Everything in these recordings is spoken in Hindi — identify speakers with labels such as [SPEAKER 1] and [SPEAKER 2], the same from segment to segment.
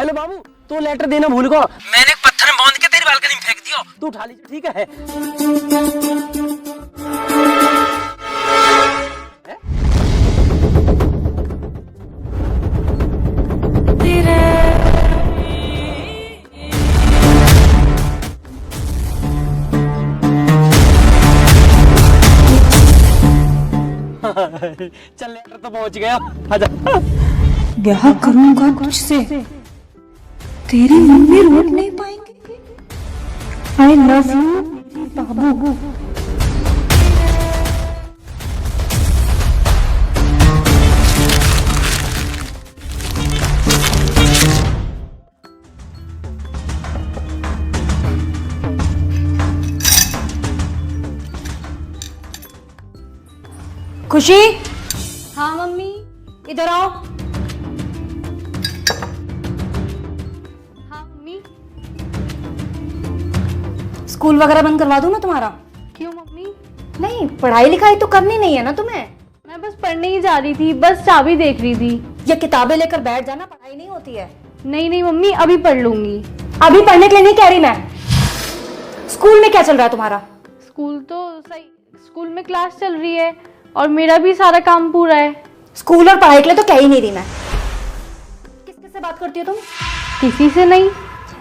[SPEAKER 1] हेलो बाबू, तू लेटर देना भूल गो। मैंने एक पत्थर में बांध के तेरी बालकनी में फेंक दियो, तू उठा लीजिए, ठीक है? चल लेटर तो पहुंच गया, आजा।
[SPEAKER 2] ब्याह करूंगा तुझसे, तेरी मम्मी रोक नहीं पाएंगे। आई लव यू बाबू। खुशी, हाँ मम्मी, इधर आओ। हाँ मम्मी। स्कूल वगैरह बंद करवा दूं मैं तुम्हारा?
[SPEAKER 3] क्यों मम्मी?
[SPEAKER 2] नहीं, पढ़ाई लिखाई तो करनी नहीं है ना तुम्हें?
[SPEAKER 3] मैं बस पढ़ने ही जा रही थी, बस चाबी देख रही थी।
[SPEAKER 2] ये किताबें लेकर बैठ जाना, पढ़ाई नहीं होती है।
[SPEAKER 3] नहीं नहीं मम्मी, अभी पढ़ लूंगी।
[SPEAKER 2] अभी पढ़ने के लिए नहीं कह रही मैं। स्कूल में क्या चल रहा है तुम्हारा?
[SPEAKER 3] स्कूल तो सही, स्कूल में क्लास चल रही है और मेरा भी सारा काम पूरा है।
[SPEAKER 2] स्कूल और पढ़ाई के लिए तो कह ही नहीं रही मैं। किस किस से बात करती हो तुम?
[SPEAKER 3] किसी से नहीं।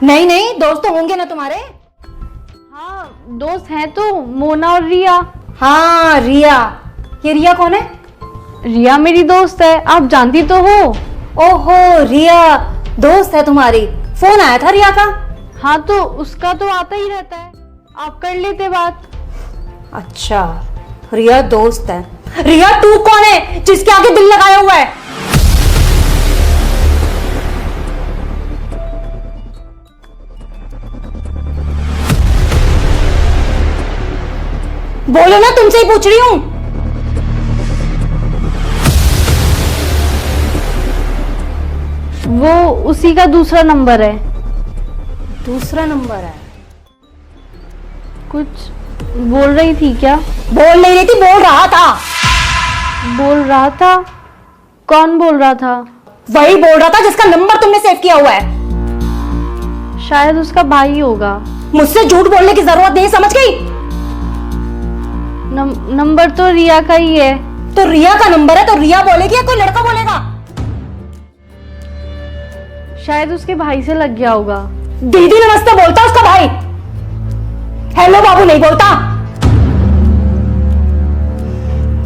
[SPEAKER 2] नहीं नहीं, दोस्त तो होंगे ना तुम्हारे?
[SPEAKER 3] हाँ दोस्त हैं तो, मोना और रिया।
[SPEAKER 2] हाँ रिया। ये रिया कौन है?
[SPEAKER 3] रिया मेरी दोस्त है, आप जानती तो हो।
[SPEAKER 2] ओहो, रिया दोस्त है तुम्हारी। फोन आया था रिया का?
[SPEAKER 3] हाँ तो उसका तो आता ही रहता है, आप कर लेते बात।
[SPEAKER 2] अच्छा, रिया दोस्त है। रिया तू कौन है जिसके आगे दिल लगाया हुआ है? बोलो ना, तुमसे ही पूछ रही हूं।
[SPEAKER 3] वो उसी का दूसरा नंबर है।
[SPEAKER 2] दूसरा नंबर है?
[SPEAKER 3] कुछ बोल रही थी क्या?
[SPEAKER 2] बोल नहीं रही थी, बोल रहा था।
[SPEAKER 3] बोल रहा था? कौन बोल रहा था?
[SPEAKER 2] वही बोल रहा था जिसका नंबर तुमने सेव किया हुआ है।
[SPEAKER 3] शायद उसका भाई होगा।
[SPEAKER 2] मुझसे झूठ बोलने की जरूरत नहीं, समझ गई?
[SPEAKER 3] नंबर तो रिया का ही है।
[SPEAKER 2] तो रिया का नंबर है तो रिया बोलेगी या कोई लड़का बोलेगा?
[SPEAKER 3] शायद उसके भाई से लग गया होगा।
[SPEAKER 2] दीदी नमस्ते बोलता उसका भाई, हेलो बाबू नहीं बोलता।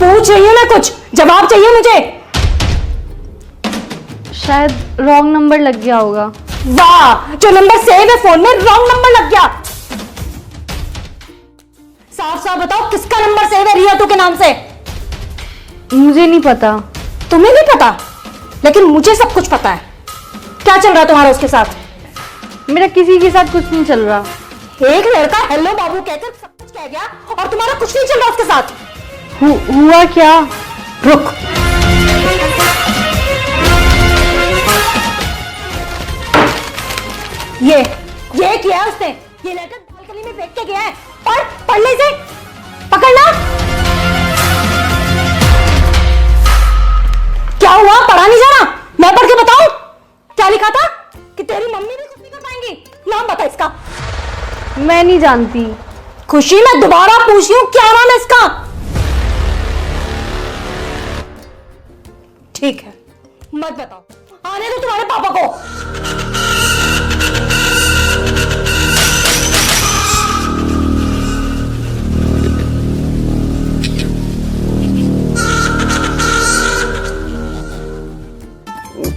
[SPEAKER 2] पूछ रही हूं मैं, कुछ जवाब चाहिए मुझे।
[SPEAKER 3] शायद रॉन्ग नंबर लग गया होगा।
[SPEAKER 2] वाह, जो नंबर सेव है फोन में रॉन्ग नंबर लग गया। साफ साफ बताओ किसका नंबर सेव है रिया तू के नाम से?
[SPEAKER 3] मुझे नहीं पता।
[SPEAKER 2] तुम्हें नहीं पता? लेकिन मुझे सब कुछ पता है। क्या चल रहा है तुम्हारा उसके साथ?
[SPEAKER 3] मेरा किसी के साथ कुछ नहीं चल रहा।
[SPEAKER 2] एक लड़का हेलो बाबू कहकर सब कुछ कह गया और तुम्हारा कुछ नहीं चल रहा उसके साथ।
[SPEAKER 3] हुआ क्या?
[SPEAKER 2] रुक, ये किया है उसने। ये लेटर बालकनी में फेंक के गया है। पढ़ ले इसे, पकड़ना। क्या हुआ, पढ़ा नहीं जा रहा? मैं पढ़ के बताऊं क्या लिखा था? कि तेरी मम्मी भी कुछ नहीं कर पाएंगी। नाम बता इसका।
[SPEAKER 3] मैं नहीं जानती।
[SPEAKER 2] खुशी, मैं दोबारा पूछ रही हूं, क्या नाम है इसका? ठीक है, मत बताओ, आने दो तुम्हारे पापा को।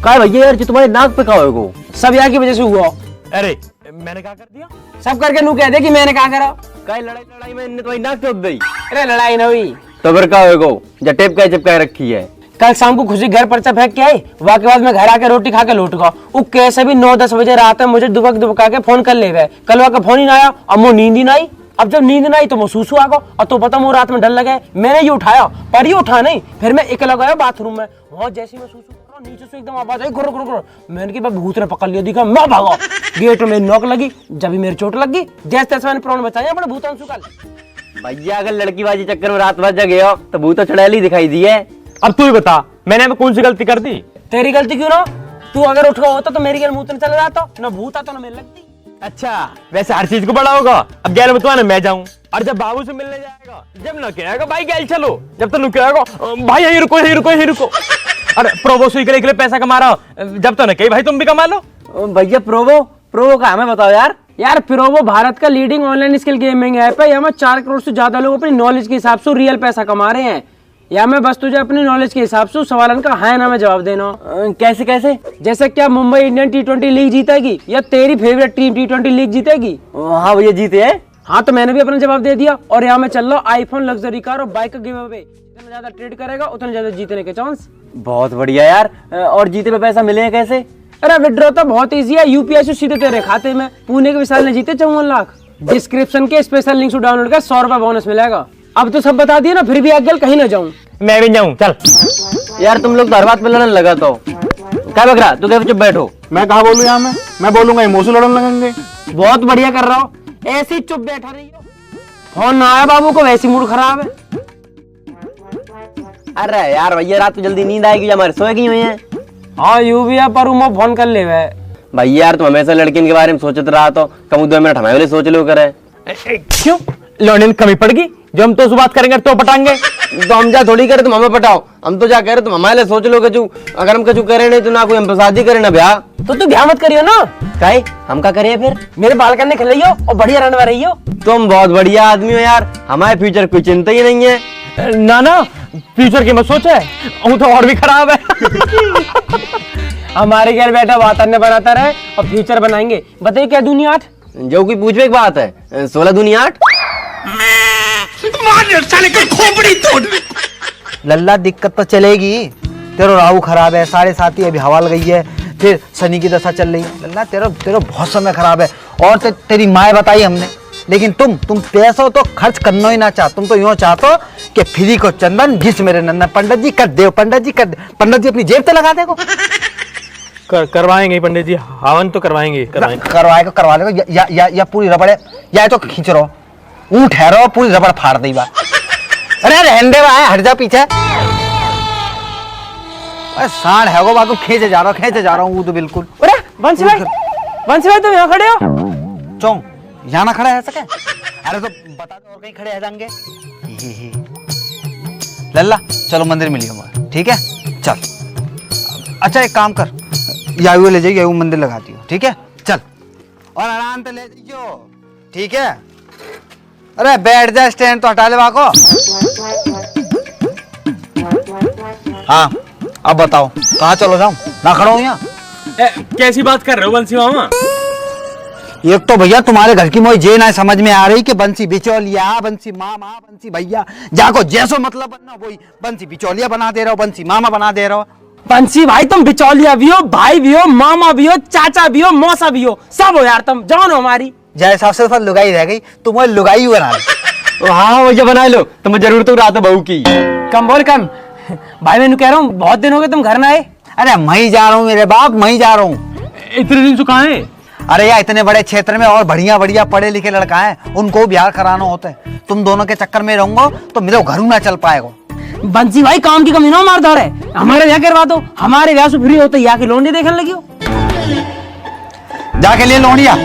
[SPEAKER 1] काय भैया यार, जो तुम्हारे नाक पे कहा हो सब यहाँ की वजह से हुआ।
[SPEAKER 4] अरे मैंने क्या कर दिया?
[SPEAKER 1] सब करके नू कह दे कि मैंने कहा करा। काय लड़ाई में इनने तुम्हारी नाक पे उठ गई। अरे लड़ाई ना हुई तो फिर क्या होगा? जब टेप का चिपका रखी है। कल शाम को खुशी घर पर फेंक के आई, वाके बाद में घर आके रोटी खा के लौट गया। वो कैसे भी 9-10 बजे रात में मुझे दुबका के फोन कर ले गए। कल वहाँ का फोन ही ना आया, अब वो नींद ही ना आई। अब जब नींद ना आई तो वो सूसू आ गया और तो पता वो रात में डर लगे। मैंने ये उठाया पर ये उठा नहीं। फिर मैं अकेला गया बाथरूम में, वहाँ जैसे मैं सूसू नीचे से एकदम आवाज आई, गुर गुर गुर। मैंने कि भूत ने पकड़ लिया, दिखा मैं भागा। गेट में नॉक लगी, जब मेरी चोट लग गई, जैसे तैसे मैंने प्राण बचाया अपने भूतांशु का।
[SPEAKER 4] भैया अगर लड़कीबाजी चक्कर में रात भर जगे हो तो भूत चुड़ैल ही दिखाई दी है। अब तू ही बता, मैंने कौन सी गलती कर दी?
[SPEAKER 1] तेरी गलती क्यों ना? तू अगर उठ गया होता तो मेरी गैल मुंह तो चला जाता, ना भूत आता ना मेरे लगती।
[SPEAKER 4] अच्छा वैसे हर चीज को बड़ा होगा। अब गैल में तुम्हारा मैं जाऊं और जब बाबू से मिलने जाएगा, जब न कहेगा भाई गैल चलो, जब तो कहेगा भाई यहीं रुको यहीं रुको यहीं रुको। अरे प्रोबो सुई के लिए पैसा कमा रहा हो, जब तो न कही भाई तुम भी कमा लो।
[SPEAKER 1] भैया प्रोवो का हमें बताओ यार प्रोवो भारत का leading online skill gaming app है। यहाँ 4 करोड़ से ज्यादा लोग अपनी नॉलेज के हिसाब से रियल पैसा कमा रहे हैं। या मैं बस तुझे अपनी नॉलेज के हिसाब से सवालन का हाँ ना में जवाब देना।
[SPEAKER 4] कैसे?
[SPEAKER 1] जैसे क्या मुंबई इंडियन T20 लीग जीतेगी या तेरी फेवरेट टीम T20 लीग जीतेगी?
[SPEAKER 4] हाँ भैया जीते हैं।
[SPEAKER 1] हाँ तो मैंने भी अपना जवाब दे दिया। और यहाँ मैं चल रहा आईफोन लग्जरी कार और बाइक का गिव अवे। जितना ज्यादा ट्रेड करेगा उतना ज्यादा जीतने के चांस।
[SPEAKER 4] बहुत बढ़िया यार। और जीते पे पैसा मिले कैसे?
[SPEAKER 1] अरे विड्रॉ तो बहुत इजी है, यूपीआई से सीधे तेरे खाते में। पुणे के विशाल ने जीते 54 लाख। डिस्क्रिप्शन के स्पेशल लिंक से डाउनलोड कर 100 रुपए बोनस मिलेगा। अब तो सब बता दिया ना, फिर भी आगे कहीं ना जाऊं।
[SPEAKER 4] मैं भी जाऊं चल। यार तुम लोग तो हर बात पे लड़ने लगा तो क्या बकरा, तू क्या चुप बैठो।
[SPEAKER 5] मैं कहा बोलूं यहाँ में, मैं बोलूंगा इमोशन लड़ने लगेंगे।
[SPEAKER 1] बहुत बढ़िया कर रहा हो, ऐसे ही चुप बैठा रही हो। फोन ना आया बाबू को, वैसे मूड खराब है।
[SPEAKER 4] अरे यार भैया रात को जल्दी नींद आएगी, हमारे सोए की हुई है।
[SPEAKER 1] हाँ यू भी है, पर मैं फोन कर ले
[SPEAKER 4] भैया यार तुम हमेशा लड़कियों के बारे में सोचते रहा तो कम 2 मिनट हमारे लिए सोच लो करे।
[SPEAKER 1] क्यों लौंडे में कमी पड़गी? जो हम तो उस बात करेंगे तो पटाएंगे।
[SPEAKER 4] तो हम जा थोड़ी करे तुम हमें पटाओ, हम तो जा कह रहे तुम हमारे लिए सोच लो कचू। अगर हम कचू करे नहीं तो ना कोई हम शादी करे ना ब्याह।
[SPEAKER 1] तो तू ब्याह मत करियो ना।
[SPEAKER 4] काहे हम का करिए फिर?
[SPEAKER 1] मेरे बाल करने खिलाइयो और बढ़िया रहने रही हो।
[SPEAKER 4] तुम बहुत बढ़िया आदमी हो यार, हमारे फ्यूचर कोई चिंता ही नहीं है।
[SPEAKER 1] ना फ्यूचर की मत सोचे, वो तो और भी खराब है। हमारे घर बैठा बात बनाता रहे और फ्यूचर बनाएंगे। बताइए क्या दुनिया 8?
[SPEAKER 4] जो कोई पूछवे एक बात है, 16 दुनिया 8।
[SPEAKER 6] लल्ला दिक्कत तो चलेगी, तेरा राहु खराब है, 7.5 अभी हवा लग गई है, फिर शनि की दशा चल रही है। लल्ला तेरा बहुत समय खराब है। और तेरी माँ बताई हमने, लेकिन तुम पैसा तो खर्च करना ही ना चाह। तुम तो यूं चाहते हो कि फ्री को चंदन जिस मेरे नंदन पंडित जी कर दे, पंडित जी कर दे। पंडित जी अपनी जेब पे लगा देगो।
[SPEAKER 5] करवाएंगे पंडित जी, हवन तो करवाएंगे।
[SPEAKER 6] करवा देगा या पूरी रबड़ या तो खींच रहो, ऊँट ठहरो पूरी रबड़ फाड़ दी बात। अरे रहने दे भाई, हट जा पीछे। अरे सांड है वो बात, खींचे जा रहा हूँ तो बिल्कुल।
[SPEAKER 1] अरे वंशी भाई तुम यहाँ खड़े हो?
[SPEAKER 6] चौं यहाँ ना खड़ा है सके? अरे तो बता दो और कहीं खड़े हैं जाएंगे। लल्ला चलो मंदिर मिलिए हमारा, ठीक है चल। अच्छा एक काम कर, यायू ले जाइए, यायू मंदिर लगाती हो, ठीक है चल। और आराम से ले जाइयो, ठीक है। अरे बैठ जा, स्टैंड तो हटा ले वाको। हाँ अब बताओ कहाँ चलो जाऊं, ना खड़ा हूँ यहाँ।
[SPEAKER 5] कैसी बात कर रहे हो बंसी मामा?
[SPEAKER 6] एक तो भैया तुम्हारे घर की मोई जे ना समझ में आ रही कि बंसी बिचौलिया, बंसी मामा, बंसी भैया, जाको जैसो मतलब बनना वही बंसी बिचौलिया बना दे रहा हो, बंसी मामा बना दे रहा हो।
[SPEAKER 1] बंसी भाई तुम बिचौलिया भी हो, भाई भी हो, मामा भी हो, चाचा भी हो, मौसा भी हो, सब हो यार तुम, जान हो हमारी।
[SPEAKER 6] जैसे हिसाब से लुगाई रह गई, तुम लुगाई बना लो।
[SPEAKER 4] हाँ भैया बना लो, तुम्हें जरूर तो रात बहू की।
[SPEAKER 1] कम बोल कम भाई, मैं कह रहा हूँ बहुत दिन हो गए तुम घर ना आए।
[SPEAKER 6] अरे मैं ही जा रहा हूँ मेरे बाप, मैं ही जा रहा हूँ।
[SPEAKER 5] इतने दिन से कहाँ है?
[SPEAKER 6] अरे यार इतने बड़े क्षेत्र में और बढ़िया पढ़े लिखे लड़का है, उनको बिहार कराना होता है। तुम दोनों के चक्कर में रहूंगा तो मेरे घर ना चल पाएगा।
[SPEAKER 1] बंसी भाई काम की कमी ना मार दो रे, हमारे ब्याह करवा दो, हमारे ब्याह से फ्री होते यहाँ के लोन देखने लगी हो।
[SPEAKER 6] जाके लिए लोनिया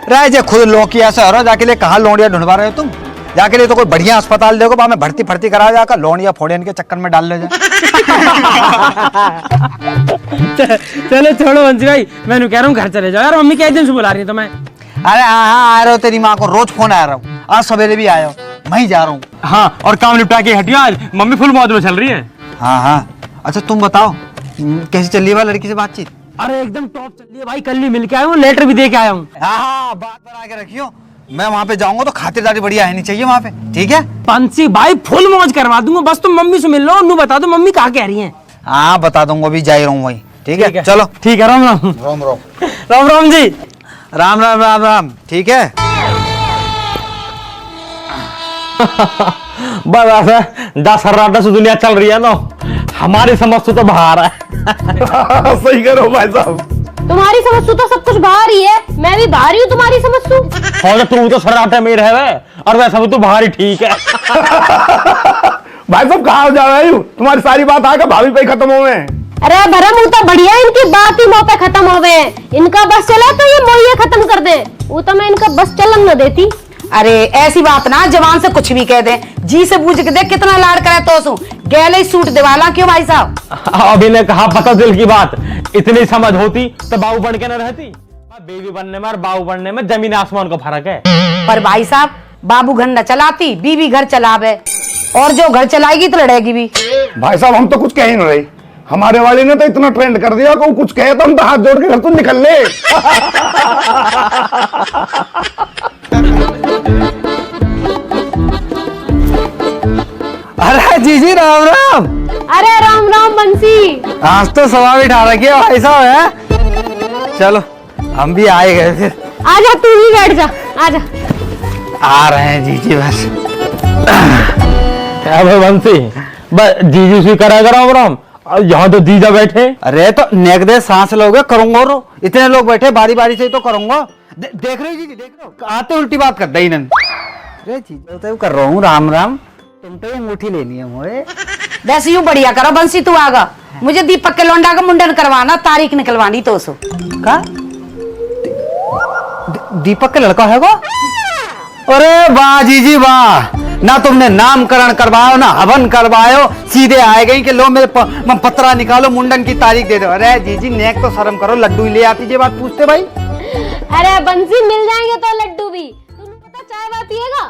[SPEAKER 6] रह जे खुद लोकिया से हो, जाके लिए कहाँ लोनिया ढूंढवा रहे हो तुम? जाके लिए तो कोई बढ़िया अस्पताल देखो, वहां में भर्ती करा जाकर लोनिया फोड़ियन के चक्कर में डाल ले जाए।
[SPEAKER 1] चलो छोड़ो बंसी भाई, मैं कह रहा हूँ घर चले जाओ यार, मम्मी कई दिन से बुला रही है तुम्हें।
[SPEAKER 6] अरे हाँ आ रहे हो, तेरी माँ को रोज फोन आ रहा हूँ, आज सवेरे भी आया हो, मैं ही जा रहा हूँ।
[SPEAKER 5] हाँ और काम निपटा के हटियो, आज मम्मी फुल मौज में चल रही है।
[SPEAKER 6] हाँ अच्छा तुम बताओ कैसी चल रही है लड़की से बातचीत?
[SPEAKER 1] अरे एकदम टॉप चल रही है भाई, कल ही मिल के आया हूँ, लेटर भी दे के आया हूँ।
[SPEAKER 6] हाँ बात बना के रखियो, मैं वहाँ पे जाऊंगा तो खातिरदारी बढ़िया है नहीं चाहिए वहाँ पे, ठीक है?
[SPEAKER 1] बंसी भाई फुल मौज करवा दूंगा, बस तुम मम्मी से मिल लो, नू बता दो मम्मी कहाँ कह रही है।
[SPEAKER 6] हाँ बता दूंगा, अभी जा ही रहा हूँ वही, ठीक है चलो।
[SPEAKER 1] ठीक है, राम राम।
[SPEAKER 6] राम राम
[SPEAKER 1] राम राम जी।
[SPEAKER 6] राम राम राम राम, ठीक है।
[SPEAKER 5] बस 10 से दुनिया चल रही है ना, हमारी समझ से तो बाहर है। सही करो भाई साहब,
[SPEAKER 2] तुम्हारी समझ तो सब कुछ बाहर ही है, मैं भी बाहर ही हूँ तुम्हारी समझ से।
[SPEAKER 5] और तू तो सराटे में रहे और वैसा भी तो बाहर ही ठीक है।
[SPEAKER 7] भाई साहब कहाँ जा रहे हो? तुम्हारी सारी बात आकर भाभी पे खत्म हो गए।
[SPEAKER 2] अरे भरम वो तो बढ़िया, इनकी बात ही मुंह पे खत्म हो गए। इनका बस चला तो ये मोहिए खत्म कर दे, वो तो मैं इनका बस चलन न देती।
[SPEAKER 7] अरे ऐसी बात ना जवान से कुछ भी कह दे, जी से पूछ के देख कितना लाड़ करे तो सू गैले सूट दिवाला क्यों भाई साहब।
[SPEAKER 5] अभी ने कहा पता दिल की बात, इतनी समझ होती तो बाबू बन के न रहती। बीवी बनने में और बाबू बनने में जमीन आसमान का फर्क है।
[SPEAKER 7] पर भाई साहब बाबू घर न चलाती, बीवी घर चलावे, और जो घर चलाएगी तो लड़ेगी भी।
[SPEAKER 8] भाई साहब हम तो कुछ कह ही नहीं रही, हमारे वाले ने तो इतना ट्रेंड कर दिया कि कुछ कहे तो हम तो हाथ जोड़ के घर तो निकल ले।
[SPEAKER 6] अरे जीजी राम राम।
[SPEAKER 2] अरे राम राम बंसी।
[SPEAKER 6] आज तो सवा भी ठा रखी है भाई साहब है। चलो हम भी आए गए फिर।
[SPEAKER 2] आजा तू भी बैठ जा, आजा।
[SPEAKER 6] आ रहे हैं जीजी बस।
[SPEAKER 5] क्या भाई बंसी, बस जीजी सी करा राम राम, और यहाँ तो जीजा बैठे।
[SPEAKER 6] अरे तो नेक दे सांस लोगे करूंगा, रो इतने लोग बैठे बारी बारी से ही तो करूंगा। देख रहे हो जीजी, देख रहे हो आते उल्टी बात कर दे। अरे जीजा तो कर रहा हूँ राम राम, तुम तो ये अंगूठी लेनी है मोए।
[SPEAKER 7] वैसे यूं बढ़िया करो बंसी, तू आगा मुझे दीपक के लौंडा का मुंडन करवाना, तारीख निकलवानी तो सो
[SPEAKER 6] का दीपक का लड़का है वो? अरे वाह जीजी वाह, ना तुमने नामकरण करवाओ ना हवन करवायो, सीधे आए गई कि लो मेरे पत्रा निकालो मुंडन की तारीख दे दो। अरे जीजी नेक तो शर्म करो, लड्डू ही ले आती जे बात पूछते भाई।
[SPEAKER 2] अरे बंसी मिल जाएंगे तो लड्डू भी, तुम्हें पता चाय बात पिएगा?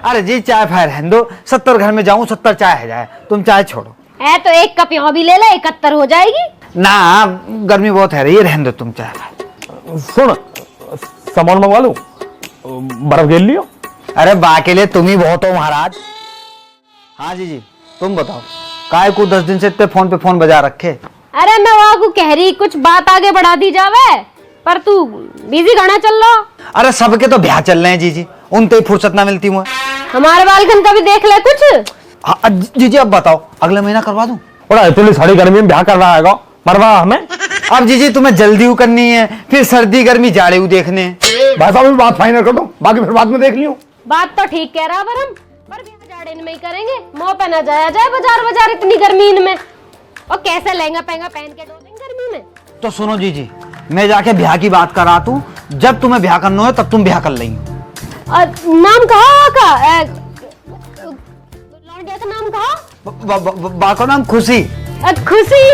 [SPEAKER 6] अरे जी चाय फाय रहने दो, 70 घर में जाऊं 70 चाय है जाए, तुम चाय छोड़ो।
[SPEAKER 2] है तो एक कप यहाँ भी ले ले, 71 हो जाएगी।
[SPEAKER 6] ना गर्मी बहुत है रही है, रहने दो तुम चाय।
[SPEAKER 5] सुन सामान मंगवा लो, बर्फ घेर लियो।
[SPEAKER 6] अरे बा के लिए तुम ही बहुत हो महाराज। हाँ जी जी तुम बताओ, काय को 10 दिन से इतने फोन पे फोन बजा रखे।
[SPEAKER 2] अरे मैं वहाँ को कह रही कुछ बात आगे बढ़ा दी जावे, पर तू बिजी घना चल रहा।
[SPEAKER 6] अरे सबके तो ब्याह चल रहे हैं जीजी, उनते ही फुर्सत ना मिलती मुझे।
[SPEAKER 2] हमारे बालकन का भी देख ले कुछ।
[SPEAKER 6] हाँ जीजी अब बताओ, अगले महीना करवा दूं?
[SPEAKER 5] बड़ा इतनी सारी गर्मी में ब्याह कर रहा है मरवा हमें।
[SPEAKER 6] अब जीजी तुम्हें जल्दी करनी है, फिर सर्दी गर्मी जाड़े देखने हैं।
[SPEAKER 8] भाई साहब बात फाइनल कर दो, बाकी फिर बाद में देख लियो।
[SPEAKER 2] बात तो ठीक कह रहा बरम, पर ब्याह जाड़े में ही करेंगे, मुंह पे ना जाया जाए बाजार बाजार इतनी गर्मी में, और कैसे लहंगा पहंगा पहन के डोलेंगे गर्मी में।
[SPEAKER 6] तो सुनो जीजी, मैं जाके ब्याह की बात करा तू, जब तुम्हें ब्याह करना है तब तुम ब्याह कर लेंगे।
[SPEAKER 2] नाम कहा का? लौंडिया का नाम कहा?
[SPEAKER 6] बा का नाम खुशी।
[SPEAKER 2] खुशी।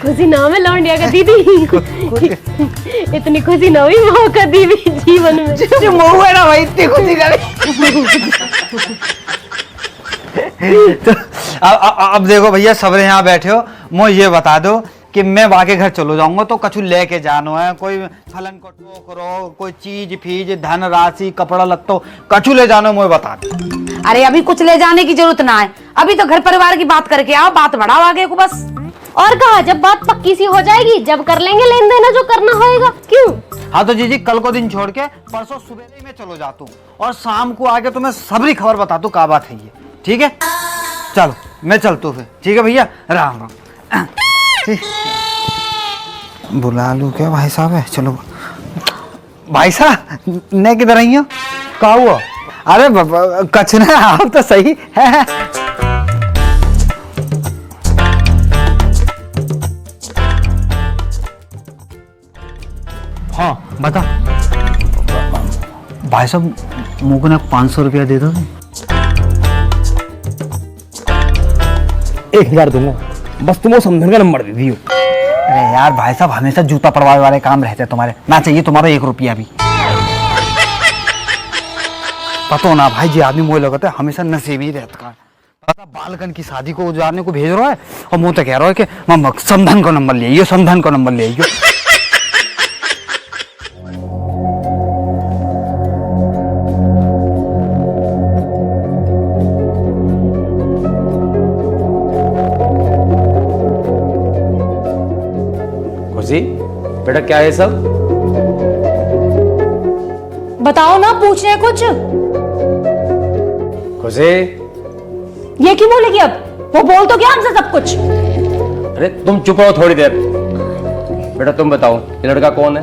[SPEAKER 2] खुशी नाम है लौंडिया का दीदी। इतनी खुशी ना हुई माँ का दीदी जीवन में।
[SPEAKER 6] है ना भाई, इतनी खुशी ना तो अब देखो भैया सबरे यहाँ बैठे हो, मुझे ये बता दो कि मैं वाके घर चलो जाऊंगा तो कछु लेके जानो है, कोई फलन को टोकरो, कोई चीज फीज धन राशि कपड़ा लत्तो कछु ले जानो, मुझे बता दो।
[SPEAKER 7] अरे अभी कुछ ले जाने की जरूरत ना है, अभी तो घर परिवार की बात करके आओ, बात बढ़ाओ आगे को बस।
[SPEAKER 2] और कहा जब बात पक्की सी हो जाएगी जब कर लेंगे लेन देना जो करना होएगा। क्यों?
[SPEAKER 6] हाँ तो जीजी कल को दिन छोड़ के परसों सुबह में चलो जाता हूँ, और शाम को आके तुम्हें सबरी खबर बता दो क्या बात है ये, ठीक है? चलो मैं चलता हूँ फिर, ठीक है भैया, राम राम। बुला लूं क्या भाई साहब है? चलो भाई साहब ने किधर आई हो? क्या हुआ? अरे कछ ना, आप तो सही है।
[SPEAKER 5] हाँ बता।
[SPEAKER 6] भाई साहब मुझको ना 500 रुपया दे दो।
[SPEAKER 5] 1000 दूंगा, बस तुम वो समझन का नंबर दे दियो।
[SPEAKER 6] अरे यार भाई साहब हमेशा जूता पड़वाने वाले काम रहते हैं तुम्हारे, ना चाहिए तुम्हारा 1 रुपया भी। पतो ना भाई जी आदमी मोह लगता है हमेशा नशे में ही रहता है। पता बालकन की शादी को उजारने को भेज रहा है और मुंह तो कह रहा है कि समधन का नंबर ले आइयो, समधन का नंबर ले आइयो।
[SPEAKER 1] खुशी बेटा क्या है सब?
[SPEAKER 2] बताओ ना, पूछ रहे कुछ।
[SPEAKER 1] खुशी
[SPEAKER 2] ये क्यों बोलेगी अब? वो बोल तो क्या हमसे सब कुछ।
[SPEAKER 1] अरे तुम चुप रहो थोड़ी देर। बेटा तुम बताओ ये लड़का कौन है?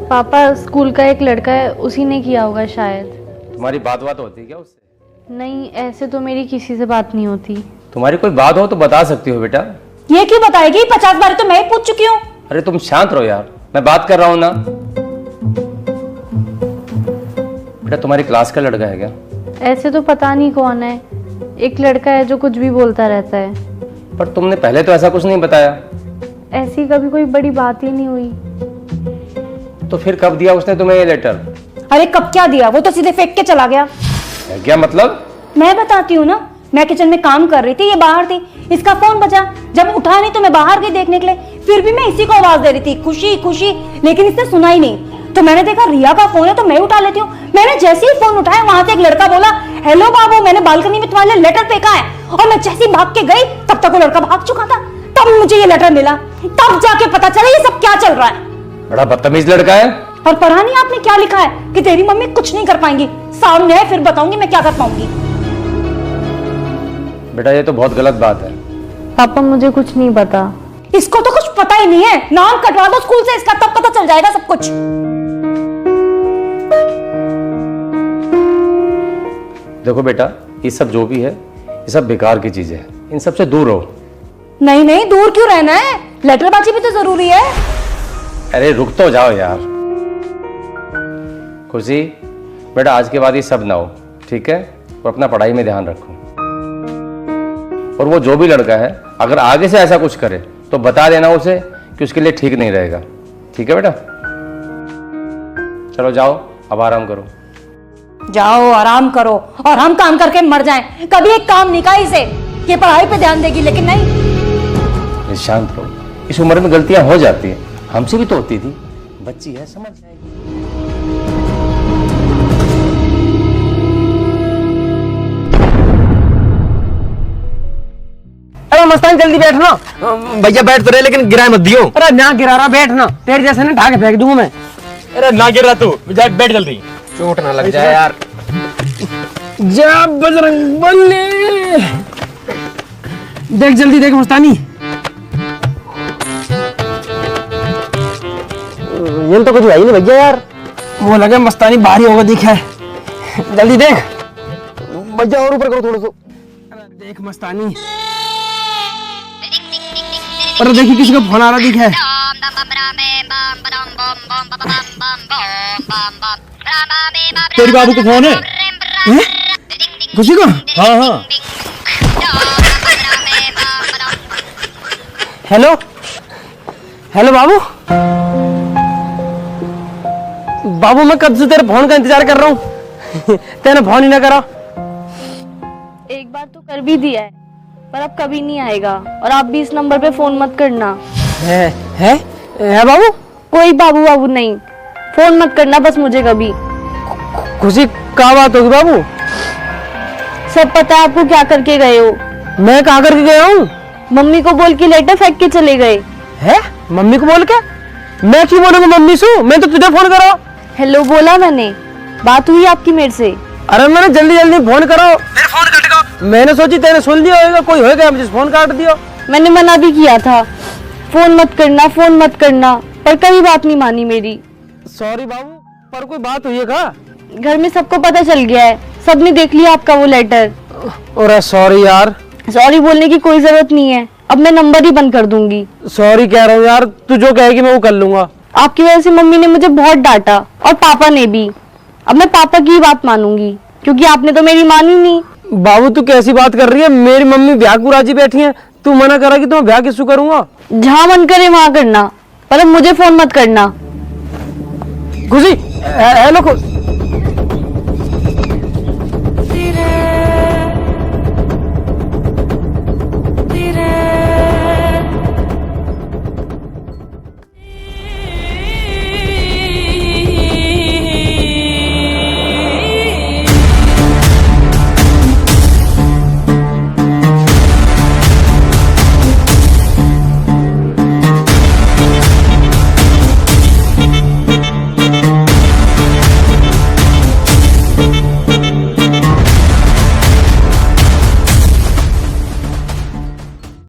[SPEAKER 3] पापा स्कूल का एक लड़का है, उसी ने किया होगा शायद।
[SPEAKER 1] तुम्हारी बात होती है क्या उससे?
[SPEAKER 3] नहीं, ऐसे तो मेरी किसी से बात नहीं होती।
[SPEAKER 1] तुम्हारी कोई बात हो तो बता सकती हो बेटा,
[SPEAKER 7] ये क्यों बताएगी? 50 बार तो मैं ही पूछ चुकी हूँ।
[SPEAKER 1] अरे तुम शांत रहो यार, मैं बात कर रहा हूं ना। बेटा तुम्हारी क्लास का लड़का है क्या?
[SPEAKER 3] ऐसे तो पता नहीं कौन है, एक लड़का है जो कुछ भी बोलता रहता है।
[SPEAKER 1] पर तुमने पहले तो ऐसा कुछ नहीं बताया।
[SPEAKER 3] ऐसी कभी कोई बड़ी बात ही नहीं हुई।
[SPEAKER 1] तो फिर कब दिया उसने तुम्हें ये लेटर?
[SPEAKER 7] अरे कब क्या दिया, वो तो सीधे फेंक के चला गया।
[SPEAKER 1] क्या मतलब?
[SPEAKER 7] मैं बताती हूँ ना, मैं किचन में काम कर रही थी, ये बाहर थी, इसका फोन बजा, जब उठा नहीं तो मैं बाहर गई देखने के लिए, फिर भी मैं इसी को आवाज दे रही थी, खुशी खुशी, लेकिन इसने सुना ही नहीं। तो मैंने देखा रिया का फोन है तो मैं उठा लेती हूँ। मैंने जैसे ही फोन उठाया वहां से एक लड़का बोला, हेलो बाबू, मैंने बालकनी में तुम्हारे लिए लेटर फेंका है। और मैं जैसे ही भाग के गई तब तक वो लड़का भाग चुका था। तब मुझे ये लेटर मिला, तब जाके पता चला ये सब क्या चल रहा है।
[SPEAKER 1] बड़ा बदतमीज लड़का है।
[SPEAKER 7] और पढ़ा नहीं आपने क्या लिखा है कि तेरी मम्मी कुछ नहीं कर पाएंगी, सामने है फिर बताऊंगी मैं क्या कर पाऊंगी।
[SPEAKER 1] बेटा ये तो बहुत गलत बात है।
[SPEAKER 3] पापा मुझे कुछ नहीं पता।
[SPEAKER 7] इसको तो कुछ पता ही नहीं है, नाम कटवा दो स्कूल से इसका, तब पता चल जाएगा सब कुछ।
[SPEAKER 1] देखो बेटा, ये सब जो भी है ये सब बेकार की चीजें हैं, इन सब से दूर रहो।
[SPEAKER 7] नहीं नहीं, दूर क्यों रहना है, लेटरबाजी भी तो जरूरी है।
[SPEAKER 1] अरे रुक तो जाओ यार। खुशी बेटा, आज के बाद ये सब ना हो, ठीक है? और अपना पढ़ाई में ध्यान रखो। और वो जो भी लड़का है अगर आगे से ऐसा कुछ करे तो बता देना उसे कि उसके लिए ठीक नहीं रहेगा, ठीक है बेटा? चलो जाओ, अब आराम करो।
[SPEAKER 7] जाओ आराम करो और हम काम करके मर जाएं। कभी एक काम नहीं कहा इसे कि पढ़ाई पे ध्यान देगी, लेकिन नहीं।
[SPEAKER 1] शांत रहो, इस उम्र में गलतियां हो जाती हैं, हमसे भी तो होती थी। बच्ची है, समझ जाएगी।
[SPEAKER 6] अरे मस्तान जल्दी बैठना।
[SPEAKER 4] भैया बैठ तो रहे लेकिन गिराए मत दियो।
[SPEAKER 6] अरे ना गिरा रहा, बैठना, तेरे जैसे ना ढाके फेंक दूंगा मैं।
[SPEAKER 4] अरे ना गिर रहा तू, बैठ जल्दी,
[SPEAKER 6] चोट ना लग जाए यार। जा बजरंग बली, देख जल्दी देख मस्तानी। ये तो कुछ है ही नहीं भैया यार, वो लगे मस्तानी भारी होगा दिखा है। जल्दी देख भैया, और ऊपर करो थोड़ा सा। देख मस्तानी, अरे देखिए किसी का फोन आ रहा दिखा है।
[SPEAKER 4] तेरी बाबू को फोन है?
[SPEAKER 6] खुशी को?
[SPEAKER 4] हाँ हाँ।
[SPEAKER 6] हेलो हेलो बाबू। बाबू मैं कब से तेरे फोन का इंतजार कर रहा हूँ, तेने फोन ही ना करा।
[SPEAKER 3] एक बार तो कर भी दिया है, पर अब कभी नहीं आएगा। और आप भी इस नंबर पे फोन मत करना।
[SPEAKER 6] है बाबू?
[SPEAKER 3] कोई बाबू बाबू नहीं, फोन मत करना बस मुझे कभी।
[SPEAKER 6] खुशी क्या बात होगी बाबू?
[SPEAKER 3] सब पता है आपको क्या करके गए हो।
[SPEAKER 6] मैं कहाँ करके गया हूँ?
[SPEAKER 3] मम्मी को बोल के लेटर फेंक के चले गए।
[SPEAKER 6] है? मम्मी को बोल के? मैं क्यों बोलूंगा मम्मी से? मैं तो तुझे फोन करा।
[SPEAKER 3] हेलो बोला मैंने, बात हुई आपकी मेरे से?
[SPEAKER 6] अरे मैंने जल्दी जल्दी फोन करो, मेरे फोन कट गया। मैंने सोची तेरे सुन लिया होगा, कोई होगा मुझे फोन काट दियो।
[SPEAKER 3] मैंने मना भी किया था, फोन मत करना फोन मत करना, पर कभी बात नहीं मानी मेरी।
[SPEAKER 6] सॉरी बाबू, पर कोई बात हुई है क्या?
[SPEAKER 3] घर में सबको पता चल गया है, सबने देख लिया आपका वो लेटर।
[SPEAKER 6] अरे सॉरी यार।
[SPEAKER 3] सॉरी बोलने की कोई जरूरत नहीं है, अब मैं नंबर ही बंद कर दूंगी।
[SPEAKER 6] सॉरी कह रहा हूँ यार, तू जो कहेगी मैं वो कर लूंगा।
[SPEAKER 3] आपकी वजह से मम्मी ने मुझे बहुत डांटा और पापा ने भी। अब मैं पापा की ही बात मानूंगी, क्योंकि आपने तो मेरी मानी नहीं।
[SPEAKER 6] बाबू तू कैसी बात कर रही है? मेरी मम्मी ब्याह को राजी बैठी है, तू मना करा कि तो ब्याह किसको करूंगा?
[SPEAKER 3] जहाँ मन करे वहाँ करना, पर अब मुझे फोन मत करना।
[SPEAKER 6] खुशी हेलो